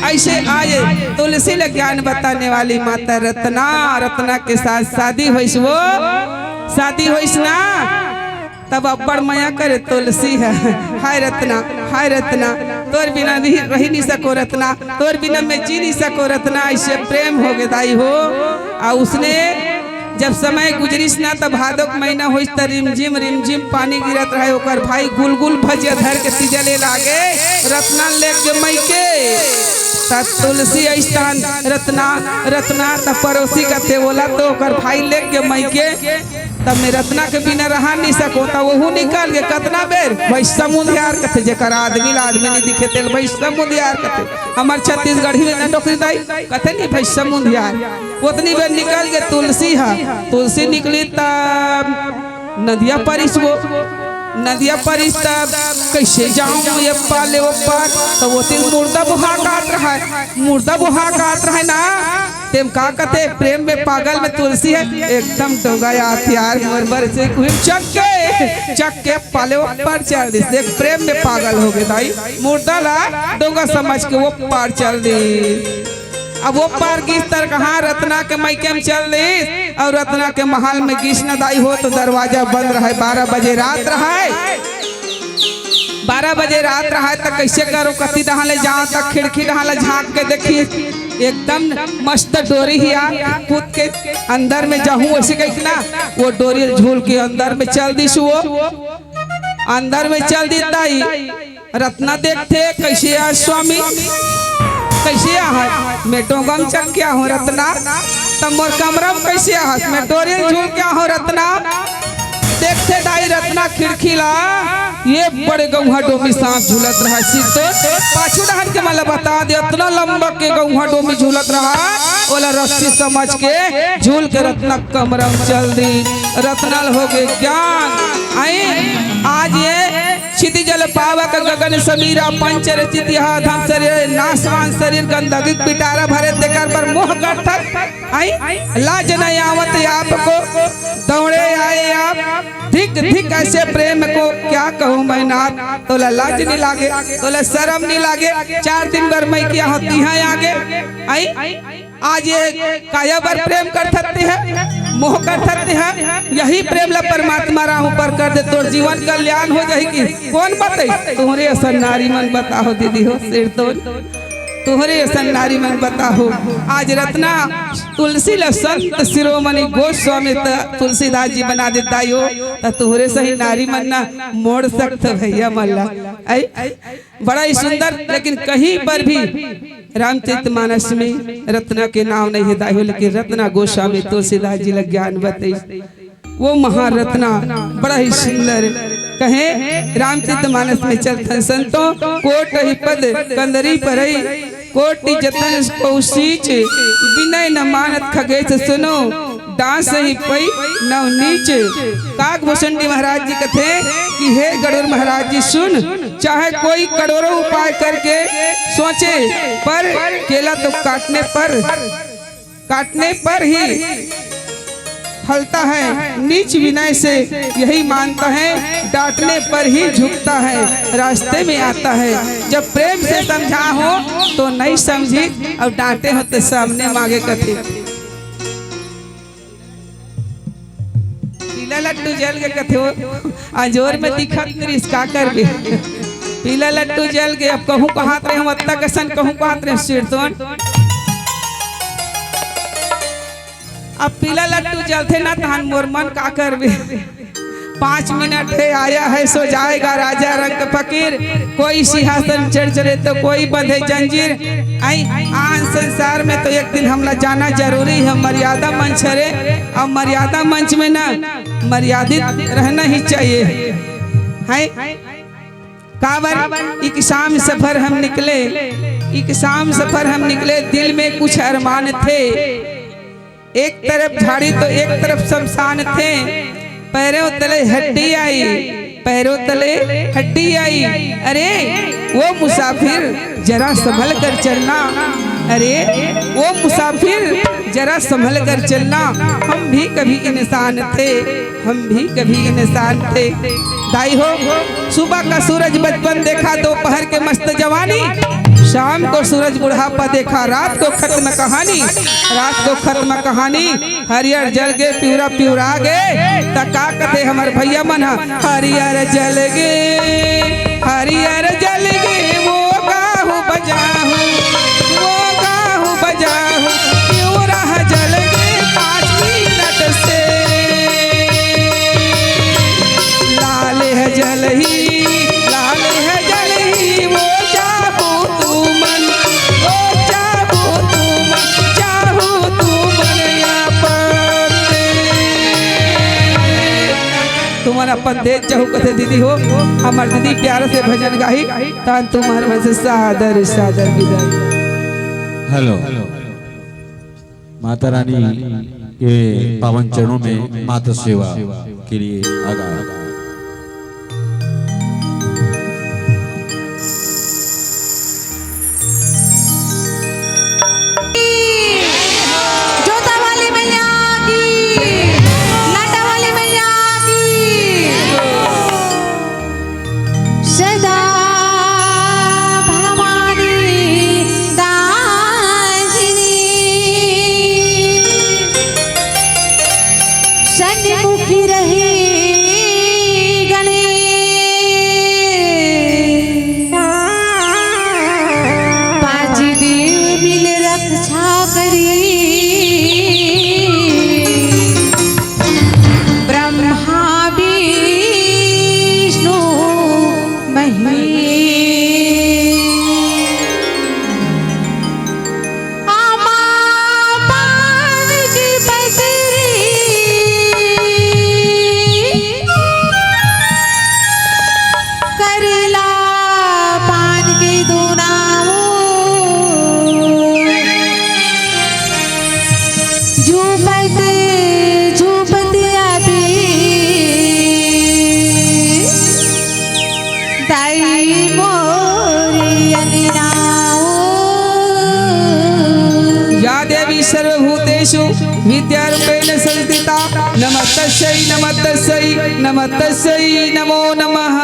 ऐसे आज तुलसी ला ज्ञान बताने वाली माता रत्ना, रत्ना के साथ शादी होइस, वो शादी होइस ना तब अब्बड़ माया करे तुलसी है। हाय रत्ना तोर बिना भी रही नहीं सको रत्ना, तोर बिना मैं जी नहीं सको रत्ना। ऐसे प्रेम हो गए दाई हो। और उसने जब समय गुजरिस ना तब भादो महीना होइस त रिमझिम रिमझिम पानी गिरत रहे, ओकर भाई गुलगुल भजिया धर के तिजले लागे, रत्ना लेके जमई के तुलसी ऐसान रत्ना त पड़ोसी कथे बोला तो ओकर भाई लेके जमई के, तब मैं रत्ना के बिना रहा नहीं सको, तब वहू निकाल के कतना बेर भाई समुद्र यार कथे, जेकर आदमी नहीं दिखे तेल भाई समुद्र यार कथे। हमार छत्तीसगढ़ी में नौकरी दाई कथे नहीं भाई समुद्र यार, उतनी बेर निकल के तुलसी है, तुलसी निकली तब नदिया परिस, वो नदिया परिस तब कैसे जाऊं ये पाले वो पार, तो वो तीन मुर्दा बुहा काट रहा है ना। तेम का कहते प्रेम में पागल में तुलसी है, एकदम डोंगाया हथियार मरमर से चक के पाले वो पार चल दी। देख प्रेम में पागल हो गए दाई, मुर्दा ला डोंगा समझ के वो पार चल दी। अब वो पार गिस तर कहाँ रत्ना के मैके में चल दी, और रत्ना के महल में गिस न दाई हो तो दरवाजा बंद रहा, 12 बजे रात रहा, 12 बजे रात रहा तो कैसे करो कति डहा ले जाओ तक खिड़की डहा ले झाँक के देखी, एकदम मस्त डोरी ही कूद के अंदर में जाऊं वैसे कही ना, वो डोरी झूल के अंदर में चल दी, वो अंदर में चल दी दाई। रत्ना देखते कैसे आज स्वामी कैसे आहत मेटो गम चक क्या हो रत्ना तब मोर कमरम कैसे आहत मेटोरियल झूल क्या हो रत्ना देखते दाई रत्ना खिड़की ला ये बड़े गौहा डोमी सांप झूलत रहा सीतो पाछू डहन के मतलब बता दे इतना लंबा के गौहा डोमी झूलत रहा ओला रस्सी समझ के झूल के रत्ना कमरम चल दी रत्नल हो गए ज्ञान आई आज ये क्षिति जल पावक गगन समीरा पंचरचित यह धम शरीर नासवान शरीर गंदगी पिटारा भरे देकर पर मोह गठक आई लाज नहीं आवत आपको दौड़े आए आप धिक धिक ऐसे प्रेम को क्या कहूँ मैं नाथ तोला लाज नहीं लागे तोला शर्म नहीं लागे 4 दिन भर मैं क्या होती है आगे आई आज ये काया पर प्रेम कर सकते हैं मोह कर सकते हैं यही प्रेम ला परमात्मा राह ऊपर कर दे तो जीवन कल्याण हो जाएगी कौन बताई तुम्हारे असन नारी मन बताओ दीदी हो सिर तो तोहरे असन नारी मन बताओ आज रत्ना तुलसी ला संत शिरोमणि गोस्वामी तुलसीदास जी बना देता हो तो तोहरे सही नारी मन ना मोड़ सकते भैया मल्ला बड़ा ही सुंदर लेकिन कहीं पर भी रामचरितमानस में रत्ना के नाम नहीं है दाई हो लेकिन रत्ना गोस्वामी तुलसीदास जी ला ज्ञान बताई वो महारत्ना बड़ा ही सुंदर कहे रामचरितमानस में चलते संतों कोट ही पद कंदरी पर कोटि जतन को सींच विनय न मानत खगेश सुनो दास ही पई नव नीच काकभूषण जी महाराज जी कथे कि हे गरुड़ महाराज जी सुन चाहे कोई करोड़ों उपाय करके सोचे पर केला तो काटने पर ही फलता है नीच विनय से यही मानता है डांटने पर ही झुकता है रास्ते में आता है जब प्रेम से समझा हो तो नहीं समझी और डांटे हो तो सामने मांगे कथे पीला लड्डू जल के कथे हो अजोर में दिखा इसका कर भी पीला लड्डू जल के अब कहूँ कहाँ रहे हम अत्ता कसन कहूँ कहाँ रहे सिरतोन अब पीला लड्डू जलते ना तहन मोर मन का कर भी 5 मिनट है आया है सो जाएगा राजा रंग फकीर कोई सिंहासन चढ़ चढ़े तो कोई बंधे जंजीर आई आन संसार में तो एक दिन हमला जाना जरूरी है मर्यादा मंच है और मर्यादा मंच में ना मर्यादित रहना ही चाहिए है काबर एक शाम सफर हम निकले दिल में कुछ अरमान थे एक तरफ झाड़ी तो एक तरफ शमशान थे पैरों तले हड्डी आई अरे वो मुसाफिर जरा संभल कर चलना अरे वो मुसाफिर जरा संभल कर चलना हम भी कभी इंसान थे दाई हो सुबह का सूरज बचपन देखा दोपहर के मस्त जवानी शाम को सूरज बुढ़ापा देखा रात को खत्म कहानी हरियर जल गे प्यूरा गे तका कथे हमार भैया मन हरियर जल गे वो गाहू बजाहू प्यूरा जल गे 5 मिनट से लाल है जल ही वो चाहू तू मन तुम्हारा अपन देख चाहू कथे दीदी हो हमार दीदी प्यार से भजन गाही तान तुम्हारे मन से सादर विदाई। हेलो माता रानी के पावन चरणों में माता सेवा के लिए आगा सन्मुखी रहे झूपते झूपती आती दाई मोरी अनिनाओ या देवी सर्वभूतेषु विद्यारूपेण संस्थिता नमस्तस्यै नमस्तस्यै नमस्तस्यै नमो नमः।